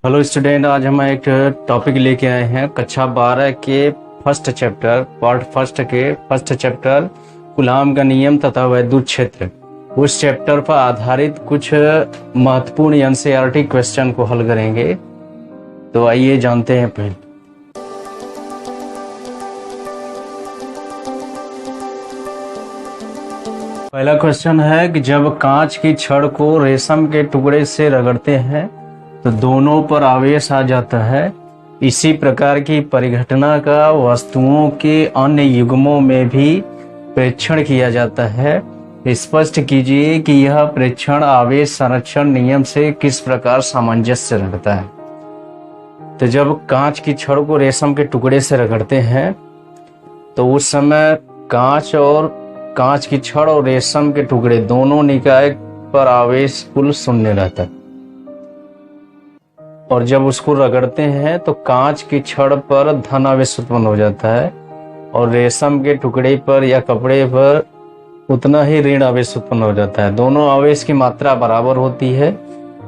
Hello student, आज हम एक टॉपिक लेके आए हैं कक्षा 12 के फर्स्ट चैप्टर पार्ट फर्स्ट के फर्स्ट चैप्टर कूलाम का नियम तथा वैद्युत क्षेत्र। उस चैप्टर पर आधारित कुछ महत्वपूर्ण एनसीईआरटी क्वेश्चन को हल करेंगे। तो आइए जानते हैं। पहला क्वेश्चन है कि जब कांच की छड़ को रेशम के टुकड़े से रगड़ते हैं तो दोनों पर आवेश आ जाता है। इसी प्रकार की परिघटना का वस्तुओं के अन्य युग्मों में भी परीक्षण किया जाता है। स्पष्ट कीजिए कि यह परीक्षण आवेश संरक्षण नियम से किस प्रकार सामंजस्य रखता है। तो जब कांच की छड़ को रेशम के टुकड़े से रगड़ते हैं तो उस समय कांच की छड़ और रेशम के टुकड़े दोनों निकाय पर आवेश कुल शून्य रहता है। और जब उसको रगड़ते हैं तो कांच की छड़ पर धन आवेश उत्पन्न हो जाता है और रेशम के टुकड़े पर या कपड़े पर उतना ही ऋण आवेश उत्पन्न हो जाता है। दोनों आवेश की मात्रा बराबर होती है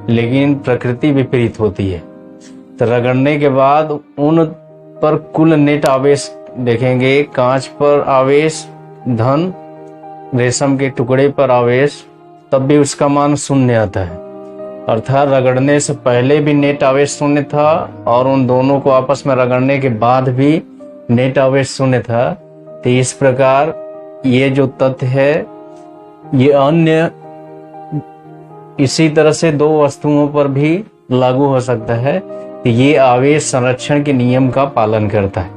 लेकिन प्रकृति विपरीत होती है। तो रगड़ने के बाद उन पर कुल नेट आवेश देखेंगे। कांच पर आवेश धन, रेशम के टुकड़े पर आवेश, तब भी उसका मान शून्य आता है। अर्थात रगड़ने से पहले भी नेट आवेश शून्य था और उन दोनों को आपस में रगड़ने के बाद भी नेट आवेश शून्य था। तो इस प्रकार ये जो तथ्य है ये अन्य इसी तरह से दो वस्तुओं पर भी लागू हो सकता है। तो ये आवेश संरक्षण के नियम का पालन करता है,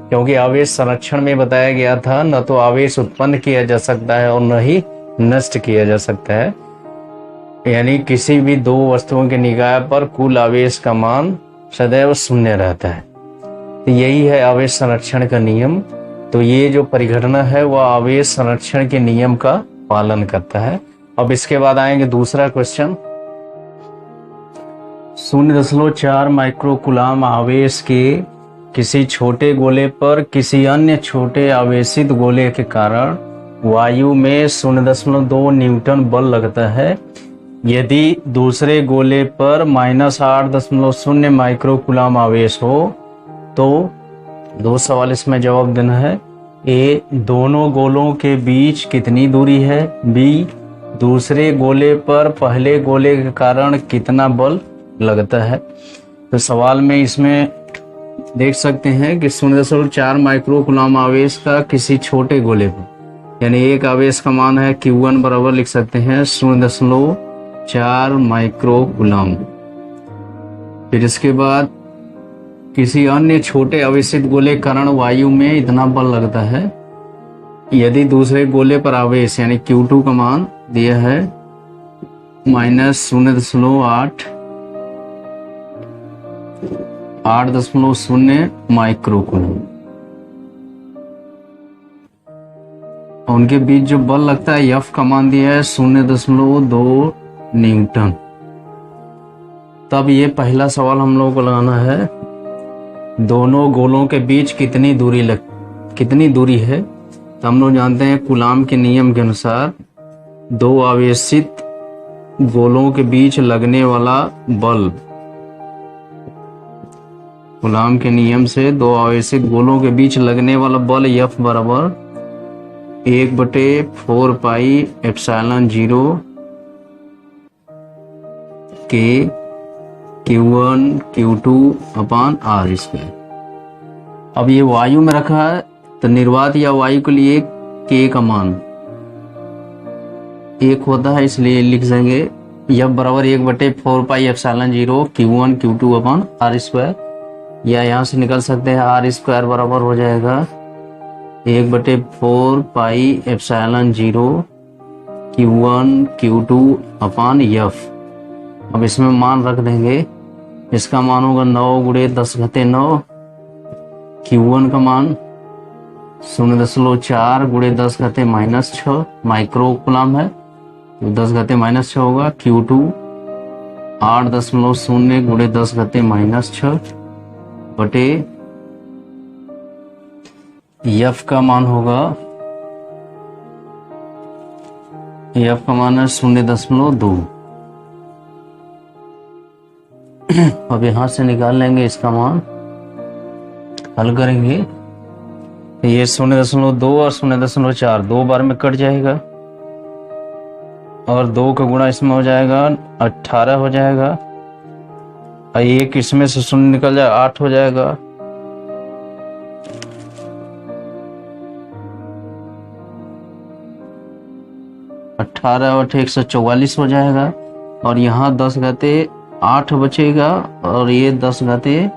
क्योंकि आवेश संरक्षण में बताया गया था न तो आवेश उत्पन्न किया जा सकता है और न ही नष्ट किया जा सकता है। यानी किसी भी दो वस्तुओं के निकाय पर कुल आवेश का मान सदैव शून्य रहता है। तो यही है आवेश संरक्षण का नियम। तो ये जो परिघटना है वह आवेश संरक्षण के नियम का पालन करता है। अब इसके बाद आएंगे दूसरा क्वेश्चन। 0.4 माइक्रोकूलाम आवेश के किसी छोटे गोले पर किसी अन्य छोटे आवेशित गोले के कारण वायु में 0.2 न्यूटन बल लगता है। यदि दूसरे गोले पर -8.0 माइक्रोकूलाम आवेश हो तो दो सवाल इसमें जवाब देना है। ए, दोनों गोलों के बीच कितनी दूरी है। बी, दूसरे गोले पर पहले गोले के कारण कितना बल लगता है। तो सवाल में इसमें देख सकते हैं कि 0.4 माइक्रोकूलाम आवेश का किसी छोटे गोले पर, यानी एक आवेश का मान है Q1 बराबर लिख सकते हैं 0.4 माइक्रोकूलाम। फिर इसके बाद किसी अन्य छोटे आवेशित गोले कारण वायु में इतना बल लगता है। यदि दूसरे गोले पर आवेश यानी Q2 का मान दिया है -8.0 माइक्रोकूलम, उनके बीच जो बल लगता है F का मान दिया है 0.2 न्यूटन। तब ये पहला सवाल हम लोगों को लगाना है, दोनों गोलों के बीच कितनी दूरी है। तो हम लोग जानते हैं कूलाम के नियम के अनुसार दो आवेशित गोलों के बीच लगने वाला बल, कूलाम के नियम से दो आवेशित गोलों के बीच लगने वाला बल F बराबर 1/4πε0 के Q1 Q2 अपान R²। अब ये वायु में रखा है तो निर्वात या वायु के लिए K का मान 1 होता है, इसलिए लिख देंगे F बराबर 1/4πε0 Q1 Q2 अपान R²। या यहाँ से निकल सकते हैं R² बराबर हो जाएगा 1/4πε0 Q1 Q2 अपान F। अब इसमें मान रख देंगे, इसका मान होगा 9 × 10⁻⁹। Q1 का मान 0.4 × 10⁻⁻6 माइक्रोकूलाम है, तो 10⁻⁻6 होगा। Q2 8.0 × 10⁻⁻6 बटे F का मान होगा, F का मान है 0.2। अब यहाँ से निकाल लेंगे इसका मान, हल करेंगे। ये 0.2 और 0.4 दो बार में कट जाएगा और 2 का गुणा इसमें हो जाएगा 18 हो जाएगा, और एक इसमें से 0 निकल जाए 8 हो जाएगा। अठारह और 144 हो जाएगा, और यहाँ 10 घाते 8 बचेगा, और ये 10 घाते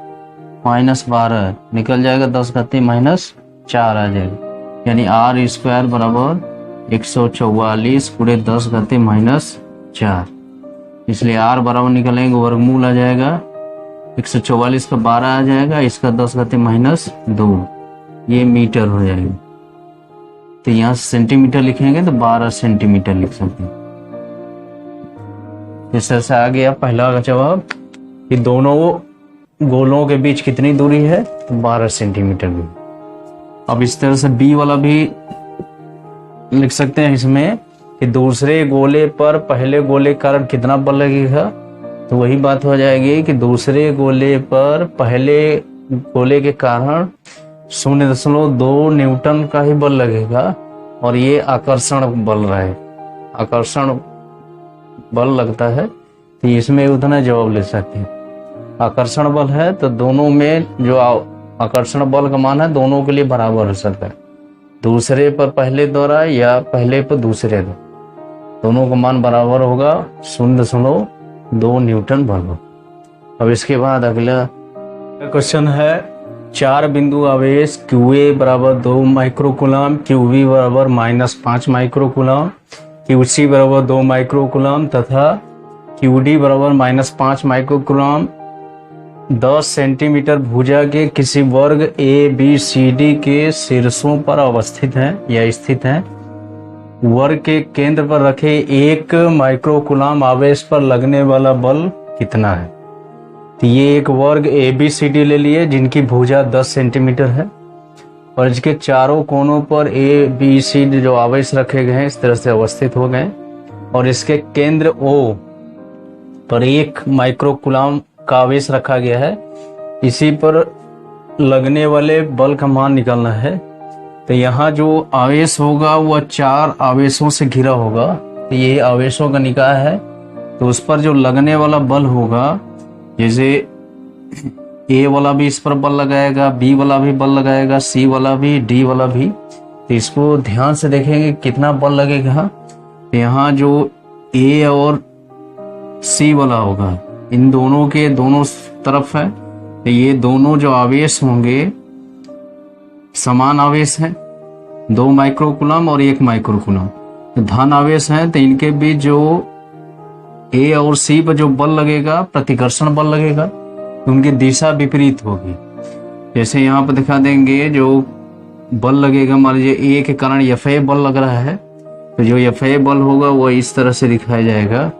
-12 निकल जाएगा, 10 घाते -4 आ जाएगा। यानी r² बराबर 144 गुणे 10 घाते -4। इसलिए r बराबर निकलेंगे, वर्गमूल आ जाएगा 144 का 12 आ जाएगा, इसका 10 घाते -2, ये मीटर हो जाएगा। तो यहाँ सेंटीमीटर लिखेंगे तो 12 सेंटीमीटर लिख सकते हैं। इस तरह से आ गया पहला का जवाब कि दोनों गोलों के बीच कितनी दूरी है, 12 सेंटीमीटर दूरी। अब इस तरह से बी वाला भी लिख सकते हैं इसमें कि दूसरे गोले पर पहले गोले के कारण कितना बल लगेगा। तो वही बात हो जाएगी कि दूसरे गोले पर पहले गोले के कारण 0.2 न्यूटन का ही बल लगेगा, और ये आकर्षण बल रहे, आकर्षण बल लगता है, तो इसमें उतना जवाब ले सकते हैं। आकर्षण बल है तो दोनों में जो आकर्षण बल का मान है दोनों के लिए बराबर हो सकता है, दूसरे पर पहले द्वारा या पहले पर दूसरे द्वारा, दोनों का मान बराबर होगा 0.2 न्यूटन बल। अब इसके बाद अगला क्वेश्चन है, 4 बिंदु आवेश QA बराबर 2 माइक्रोकूलम, QB बराबर -5 माइक्रोकूलम, QC बराबर 2 माइक्रोकूलम तथा QD बराबर -5 माइक्रोकूलम 10 सेंटीमीटर भुजा के किसी वर्ग ABCD के शीर्षों पर अवस्थित हैं या स्थित हैं। वर्ग के केंद्र पर रखे 1 माइक्रोकूलम आवेश पर लगने वाला बल कितना है। तो ये एक वर्ग ABCD ले लिए जिनकी भुजा 10 सेंटीमीटर है, और इसके चारों कोनों पर ABCD जो आवेश रखे गए हैं इस तरह से अवस्थित हो गए, और इसके केंद्र O पर 1 माइक्रोकूलम का आवेश रखा गया है। इसी पर लगने वाले बल का मान निकालना है। तो यहाँ जो आवेश होगा वह 4 आवेशों से घिरा होगा, तो ये आवेशों का निकाय है। तो उस पर जो लगने वाला बल होगा, जैसे A वाला भी इस पर बल लगाएगा, B वाला भी बल लगाएगा, C वाला भी, D वाला भी। तो इसको ध्यान से देखेंगे कितना बल लगेगा। तो यहाँ जो A और C वाला होगा इन दोनों के दोनों तरफ है, तो ये दोनों जो आवेश होंगे समान आवेश है, 2 माइक्रोकूलम और 1 माइक्रोकूलम। तो धन आवेश है, तो इनके बीच जो A और C पर जो बल लगेगा प्रतिकर्षण बल लगेगा, तो उनकी दिशा विपरीत होगी। जैसे यहाँ पर दिखा देंगे, जो बल लगेगा मान लीजिए A के कारण FA बल लग रहा है, तो जो FA बल होगा वो इस तरह से दिखाया जाएगा,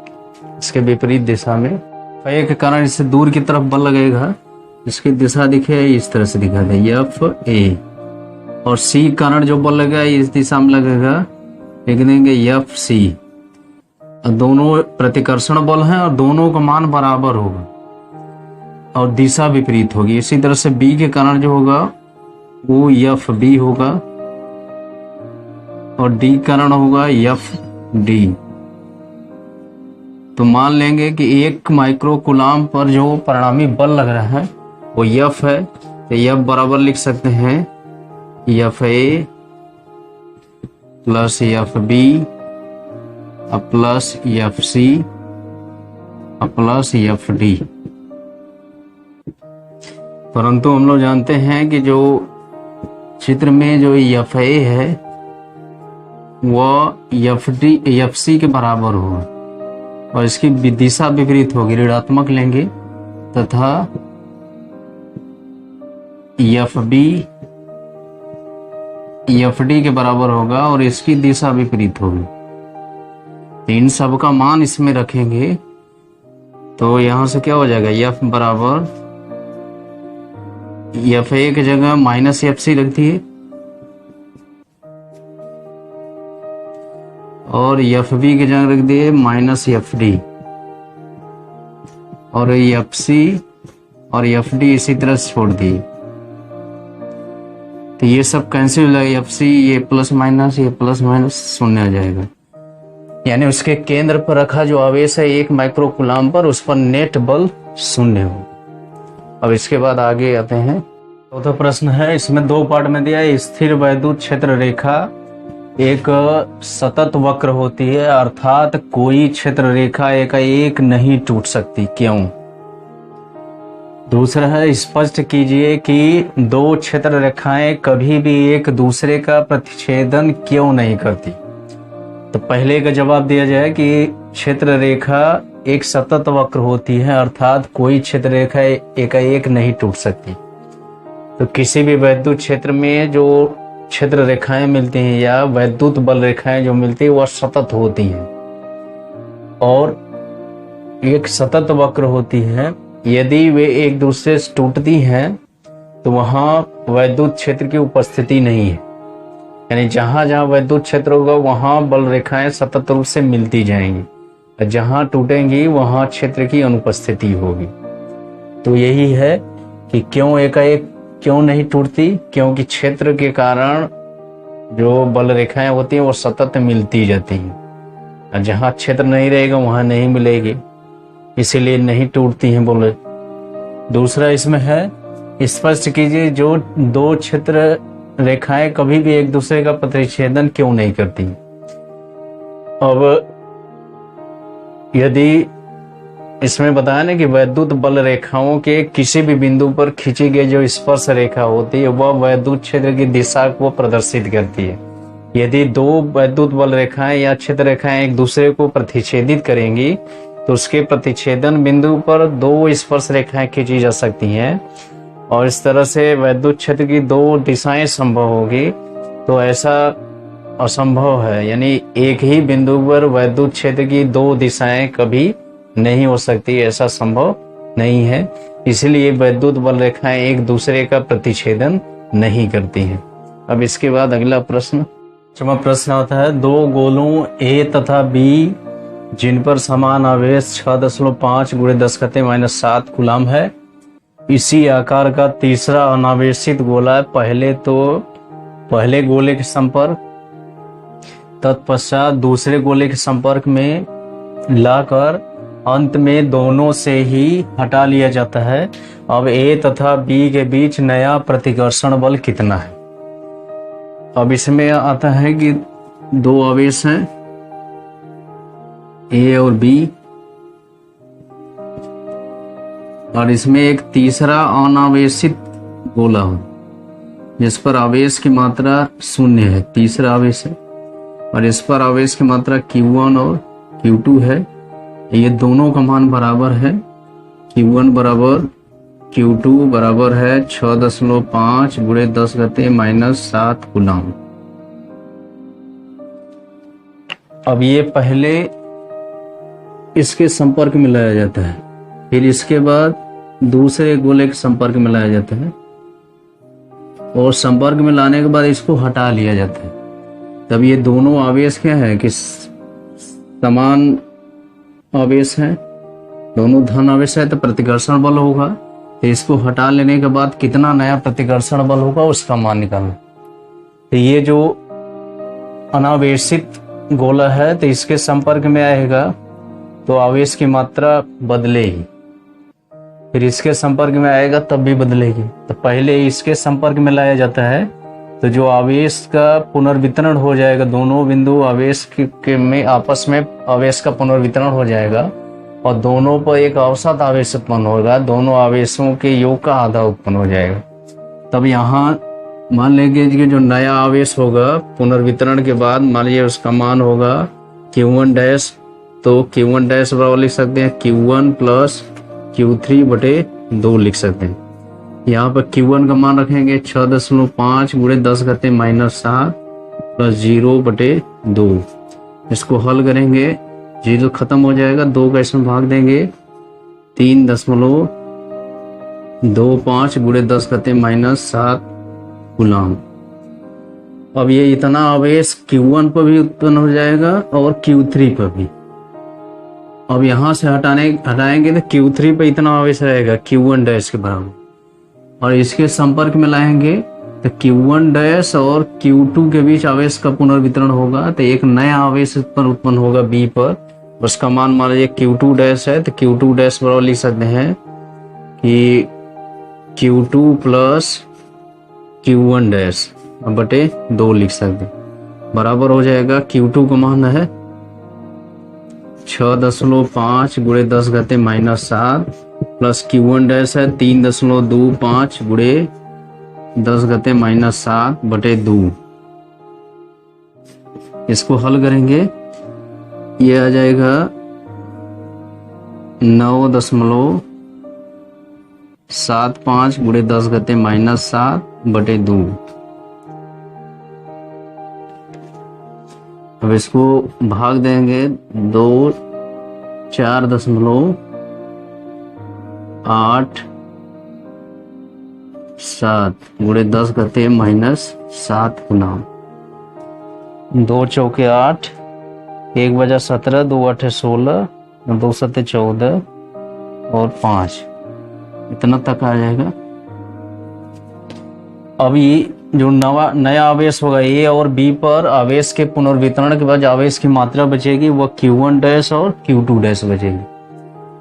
इसके विपरीत दिशा में। FA के कारण इससे दूर की तरफ बल लगेगा, इसकी दिशा दिखे इस तरह से दिखा दे FA, और C कारण जो बल लगेगा इस दिशा में लगेगा, लिख देंगे FC। दोनों प्रतिकर्षण बल हैं और दोनों का मान बराबर होगा और दिशा विपरीत होगी। इसी तरह से B के कारण जो होगा वो FB होगा, और D कारण होगा FD। तो मान लेंगे कि 1 माइक्रोकूलम पर जो परिणामी बल लग रहा है वो F है, तो F बराबर लिख सकते हैं FA plus FB plus FC plus FD। परंतु हम लोग जानते हैं कि जो चित्र में जो FA है वह FC के बराबर होगा, और इसकी दिशा विपरीत होगी, ऋणात्मक लेंगे, तथा FD के बराबर होगा और इसकी दिशा विपरीत होगी। इन सब का मान इसमें रखेंगे तो यहां से क्या हो जाएगा, F बराबर FA की जगह -FC रख दिए, और FB की जगह रख दिए -FD, और एफ सी और एफ डी इसी तरह से छोड़ दिए, तो ये सब कैंसिल हो जाएगा। एफ सी ये प्लस माइनस शून्य आ जाएगा, यानी उसके केंद्र पर रखा जो आवेश है 1 माइक्रो कूलाम पर, उस पर नेट बल शून्य हो। अब इसके बाद आगे आते हैं। चौथा प्रश्न है, इसमें 2 पार्ट में दिया है। स्थिर वैद्युत क्षेत्र रेखा एक सतत वक्र होती है, अर्थात कोई क्षेत्र रेखा एकाएक नहीं टूट सकती, क्यों? दूसरा है, स्पष्ट कीजिए कि 2 क्षेत्र रेखाएं कभी भी एक दूसरे का प्रतिच्छेदन क्यों नहीं करती। तो पहले का जवाब दिया जाए कि क्षेत्र रेखा एक सतत वक्र होती है, अर्थात कोई क्षेत्र रेखा एकाएक नहीं टूट सकती। तो किसी भी वैद्युत क्षेत्र में जो क्षेत्र रेखाएं मिलती हैं या वैद्युत बल रेखाएं जो मिलती है वह सतत होती हैं और एक सतत वक्र होती है। यदि वे एक दूसरे से टूटती हैं तो वहां वैद्युत क्षेत्र की उपस्थिति नहीं है, यानी जहां जहां वैद्युत क्षेत्र होगा वहां बल रेखाएं सतत रूप से मिलती जाएंगी, और जहां टूटेंगी वहां क्षेत्र की अनुपस्थिति होगी। तो यही है कि क्यों एकाएक क्यों नहीं टूटती, क्योंकि क्षेत्र के कारण जो बल रेखाएं होती हैं वो सतत मिलती जाती हैं, और जहां क्षेत्र नहीं रहेगा वहां नहीं मिलेगी, इसीलिए नहीं टूटती हैं बोले। दूसरा इसमें है, स्पष्ट कीजिए जो 2 क्षेत्र रेखाएं कभी भी एक दूसरे का प्रतिच्छेदन क्यों नहीं करती। अब यदि इसमें बताया ना कि वैद्युत बल रेखाओं के किसी भी बिंदु पर खींची गई जो स्पर्श रेखा होती है वह वैद्युत क्षेत्र की दिशा को प्रदर्शित करती है। यदि 2 वैद्युत बल रेखाएं या क्षेत्र रेखाएं एक दूसरे को प्रतिच्छेदित करेंगी तो उसके प्रतिच्छेदन बिंदु पर 2 स्पर्श रेखाएं खींची जा सकती हैं और इस तरह से वैद्युत क्षेत्र की 2 दिशाएं संभव होगी। तो ऐसा असंभव है, यानी एक ही बिंदु पर वैद्युत क्षेत्र की 2 दिशाएं कभी नहीं हो सकती, ऐसा संभव नहीं है। इसलिए वैद्युत बल रेखाएं एक दूसरे का प्रतिच्छेदन नहीं करती हैं। अब इसके बाद अगला प्रश्न, 5वां प्रश्न आता है, 2 गोलों ए तथा बी जिन पर समान आवेश 6.5 × 10⁻⁷ कूलाम है, इसी आकार का तीसरा अनावेशित गोला है। पहले गोले के संपर्क तत्पश्चात दूसरे गोले के संपर्क में लाकर अंत में दोनों से ही हटा लिया जाता है। अब ए तथा बी के बीच नया प्रतिकर्षण बल कितना है? अब इसमें आता है कि 2 आवेश हैं ए और बी, और इसमें एक तीसरा अनावेशित गोला हो जिस पर आवेश की मात्रा 0 है, तीसरा आवेश है, और इस पर आवेश की मात्रा Q1 और Q2 है। ये दोनों का मान बराबर है, Q1 बराबर Q2 बराबर है 6.5 × 10⁻⁷ कूलाम। अब ये पहले इसके संपर्क में लाया जाता है, फिर इसके बाद दूसरे गोले के संपर्क में लाया जाता है, और संपर्क में लाने के बाद इसको हटा लिया जाता है। तब ये दोनों आवेश क्या है कि समान आवेश है, दोनों धन आवेश है, तो प्रतिकर्षण बल होगा। तो इसको हटा लेने के बाद कितना नया प्रतिकर्षण बल होगा उसका मान निकालना। तो ये जो अनावेशित गोला है तो इसके संपर्क में आएगा तो आवेश की मात्रा बदलेगी, फिर इसके संपर्क में आएगा तब भी बदलेगी। तो पहले इसके संपर्क में लाया जाता है तो जो आवेश का पुनर्वितरण हो जाएगा, दोनों बिंदु आवेश के में आपस में आवेश का पुनर्वितरण हो जाएगा और दोनों पर एक औसत आवेश उत्पन्न होगा, दोनों आवेशों के योग का आधा उत्पन्न हो जाएगा। तब यहाँ मान लेंगे कि जो नया आवेश होगा पुनर्वितरण के बाद मान लीजिए उसका मान होगा Q1 डैश, तो Q1 डैश बराबर लिख सकते हैं Q1 प्लस Q3/2 लिख सकते हैं। यहाँ पर Q1 का मान रखेंगे 6.5 × 10⁻⁷ प्लस 0/2। इसको हल करेंगे, 0 खत्म हो जाएगा, 2 का इसमें भाग देंगे, 3.25 × 10⁻⁷ कूलाम। अब ये इतना आवेश Q1 पर भी उत्पन्न हो जाएगा और Q3 पर भी। अब यहाँ से हटाएंगे तो Q3 पे इतना आवेश रहेगा Q1 डैश के बराबर, और इसके संपर्क में लाएंगे तो Q1 डैश और Q2 के बीच आवेश का पुनर्वितरण होगा, तो एक नया आवेश पर उत्पन्न होगा B पर, उसका मान मान लीजिए Q2 डैश है, तो Q2 डैश बराबर लिख सकते हैं कि Q2 प्लस Q1 डैश बटे 2 लिख सकते हैं, बराबर हो जाएगा Q2 का मान है 6.5 गुणे 10 घाते -7 प्लस Q1 डैश है 3.25 गुणे 10 घाते -7 बटे 2। इसको हल करेंगे, ये आ जाएगा 9.75 गुणे 10 घाते -7 बटे 2। अब इसको भाग देंगे 2 4.87 गुणे 10 घाते -7 गुना 2 चौके 8, 1 बजा 17, 2 8 16, 2 7 14 और 5, इतना तक आ जाएगा। अब ये जो नया आवेश होगा A और B पर आवेश के पुनर्वितरण के बाद आवेश की मात्रा बचेगी वह Q1 डैश और Q2 डैश बचेगी।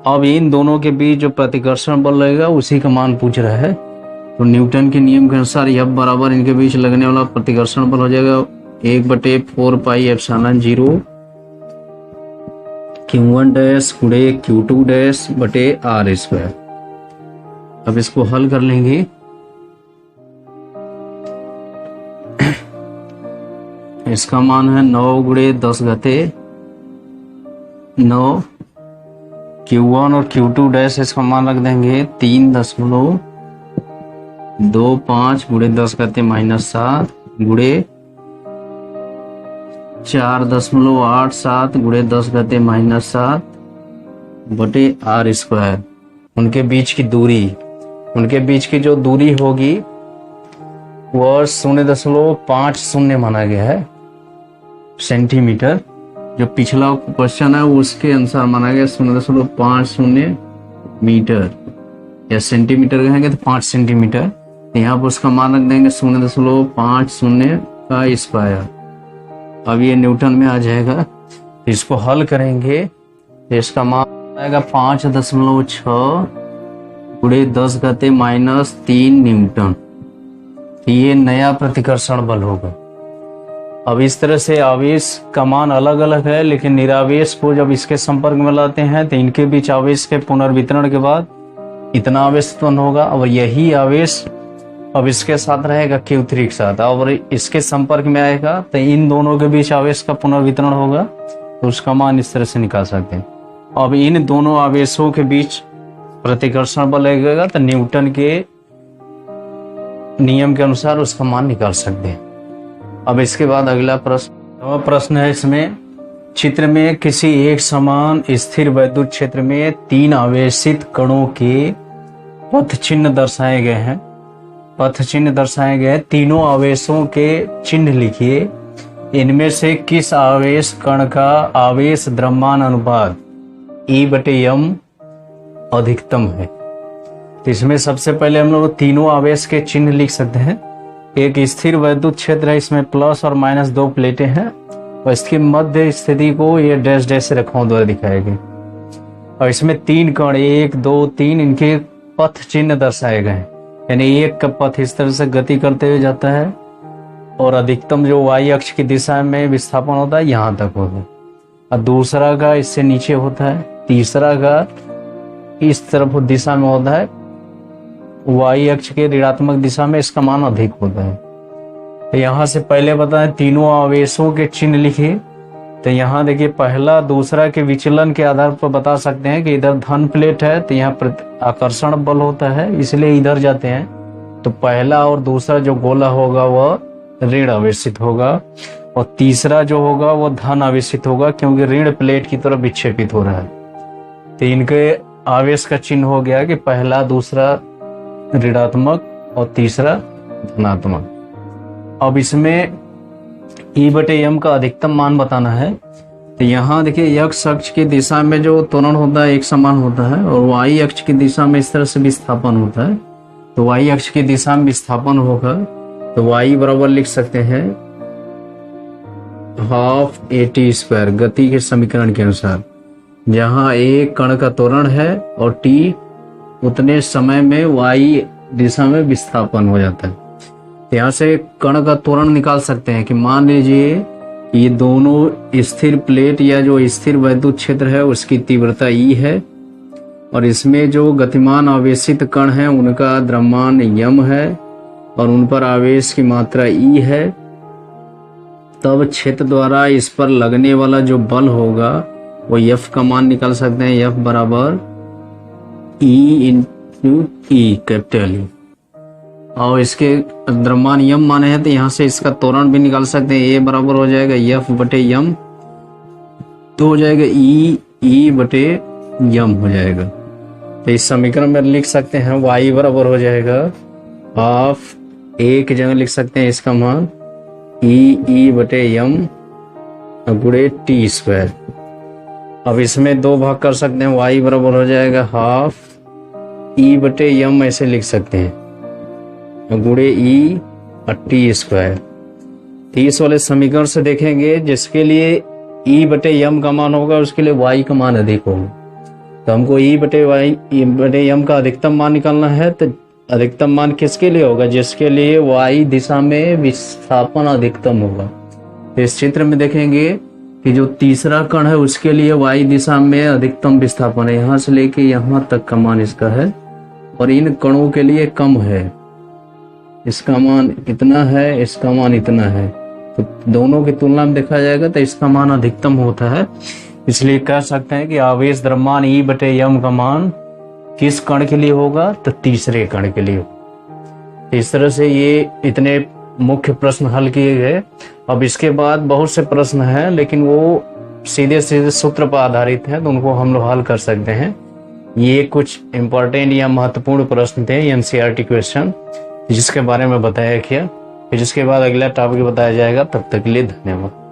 अब इन दोनों के बीच जो प्रतिकर्षण बल रहेगा उसी का मान पूछ रहा है, तो न्यूटन के नियम के अनुसार F बराबर इनके बीच लगने वाला प्रतिकर्षण बल हो जाएगा 1/4 पाई एप्सिलॉन 0 Q1 डैश गुणे Q2 डैश बटे R स्क्वायर। अब इसको हल कर लेंगे, इसका मान है 9 गुणे 10 घाते 9, Q1 और Q2 डैश इसका मान रख देंगे 3.25 गुणे 10 घाते -7 गुणे 4.87 गुणे 10 घाते -7 बटे R स्क्वायर। उनके बीच की जो दूरी होगी वह 0.50 माना गया है सेंटीमीटर। जो पिछला क्वेश्चन है उसके अनुसार माना गया 0.50 मीटर, या सेंटीमीटर कहेंगे तो 5 सेंटीमीटर, यहाँ पर उसका मान रख देंगे 0.50 का स्क्वायर। अब ये न्यूटन में आ जाएगा, इसको हल करेंगे तो इसका मान आएगा 5.6 गुणे 10 घाते -3 न्यूटन। ये नया प्रतिकर्षण बल होगा। अब इस तरह से आवेश का मान अलग अलग है, लेकिन निरावेश को जब इसके संपर्क में लाते हैं तो इनके बीच आवेश के पुनर्वितरण के बाद इतना आवेश उत्पन्न होगा, और यही आवेश अब इसके साथ रहेगा Q3 के साथ, और इसके संपर्क में आएगा तो इन दोनों के बीच आवेश का पुनर्वितरण होगा, तो उसका मान इस तरह से निकाल सकते हैं। अब इन दोनों आवेशों के बीच प्रतिकर्षण बल लगेगा तो न्यूटन के नियम के अनुसार उसका मान निकाल सकते हैं। अब इसके बाद अगला प्रश्न है इसमें, चित्र में किसी एक समान स्थिर वैद्युत क्षेत्र में 3 आवेशित कणों के पथ चिन्ह दर्शाए गए हैं। तीनों आवेशों के चिन्ह लिखिए। इनमें से किस आवेश कण का आवेश द्रव्यमान अनुपात E/m अधिकतम है? तो इसमें सबसे पहले हम लोग तीनों आवेश के चिन्ह लिख सकते हैं। एक स्थिर वैद्युत क्षेत्र है, इसमें प्लस और माइनस 2 प्लेटें हैं, और इसकी मध्य स्थिति को ये डैश डैश रेखाओं द्वारा दिखाए गए, और इसमें 3 कण 1 2 3 इनके पथ चिन्ह दर्शाए गए हैं। यानी एक का पथ इस तरह से गति करते हुए जाता है, और अधिकतम जो y अक्ष की दिशा में विस्थापन होता है यहाँ तक होता है, और दूसरा का इससे नीचे होता है, तीसरा का इस तरफ दिशा में होता है, y अक्ष के ऋणात्मक दिशा में इसका मान अधिक होता है। तो यहाँ से पहले बताएं तीनों आवेशों के चिन्ह लिखिए। तो यहाँ देखिए पहला दूसरा के विचलन के आधार पर बता सकते हैं कि इधर धन प्लेट है तो यहाँ आकर्षण बल होता है, इसलिए इधर जाते हैं। तो पहला और दूसरा जो गोला होगा वह ऋण आवेशित होगा, और तीसरा जो होगा वह धन आवेशित होगा, क्योंकि ऋण प्लेट की तरफ विक्षेपित हो रहा है। तो इनके आवेश का चिन्ह हो गया कि पहला दूसरा ऋणात्मक और तीसरा धनात्मक। अब इसमें E/m का अधिकतम मान बताना है। तो यहाँ देखिए x अक्ष की दिशा में जो त्वरण होता है एक समान होता है और y अक्ष की दिशा में इस तरह से विस्थापन होता है। तो y अक्ष की दिशा में विस्थापन होगा तो y बराबर लिख सकते हैं हाफ at स्क्वायर, गति के समीकरण के अनुसार, जहाँ एक कण का त्वरण है और t उतने समय में y दिशा में विस्थापन हो जाता है। यहाँ से कण का त्वरण निकाल सकते हैं कि मान लीजिए ये दोनों स्थिर प्लेट या जो स्थिर वैद्युत क्षेत्र है उसकी तीव्रता E है और इसमें जो गतिमान आवेशित कण है उनका द्रव्यमान m है और उन पर आवेश की मात्रा E है। तब क्षेत्र द्वारा इस पर लगने वाला जो बल होगा वो F का मान निकाल सकते हैं, F बराबर E into E capital E। और इसके द्रव्यमान यम माने हैं तो यहाँ से इसका त्वरण भी निकाल सकते हैं, A बराबर हो जाएगा F बटे यम, तो हो जाएगा E बटे यम हो जाएगा। तो इस समीकरण में लिख सकते हैं y बराबर हो जाएगा हाफ A की जगह लिख सकते हैं इसका मान E बटे यम गुणे टी स्क्वायर। अब इसमें दो भाग कर सकते हैं, y बराबर हो जाएगा हाफ E बटे यम ऐसे लिख सकते हैं गुणे E और टी स्क्वायर। तो इस वाले समीकरण से देखेंगे जिसके लिए E बटे यम का मान होगा उसके लिए y का मान अधिक होगा। तो हमको E बटे यम का अधिकतम मान निकालना है। तो अधिकतम मान किसके लिए होगा? जिसके लिए y दिशा में विस्थापन अधिकतम होगा। तो इस चित्र में देखेंगे कि जो तीसरा कण है उसके लिए y दिशा में अधिकतम विस्थापन है, यहाँ से लेके यहाँ तक का मान इसका है और इन कणों के लिए कम है, इसका मान इतना है, इसका मान इतना है। तो दोनों की तुलना में देखा जाएगा तो इसका मान अधिकतम होता है। इसलिए कह सकते हैं कि आवेश द्रव्यमान E बटे यम का मान किस कण के लिए होगा? तो तीसरे कण के लिए। इस तरह से ये इतने मुख्य प्रश्न हल किए गए। अब इसके बाद बहुत से प्रश्न हैं लेकिन वो सीधे सीधे सूत्र पर आधारित हैं तो उनको हम लोग हल कर सकते हैं। ये कुछ इंपॉर्टेंट या महत्वपूर्ण प्रश्न थे एनसीईआरटी क्वेश्चन जिसके बारे में बताया गया। फिर जिसके बाद अगला टॉपिक बताया जाएगा। तब तक के लिए धन्यवाद।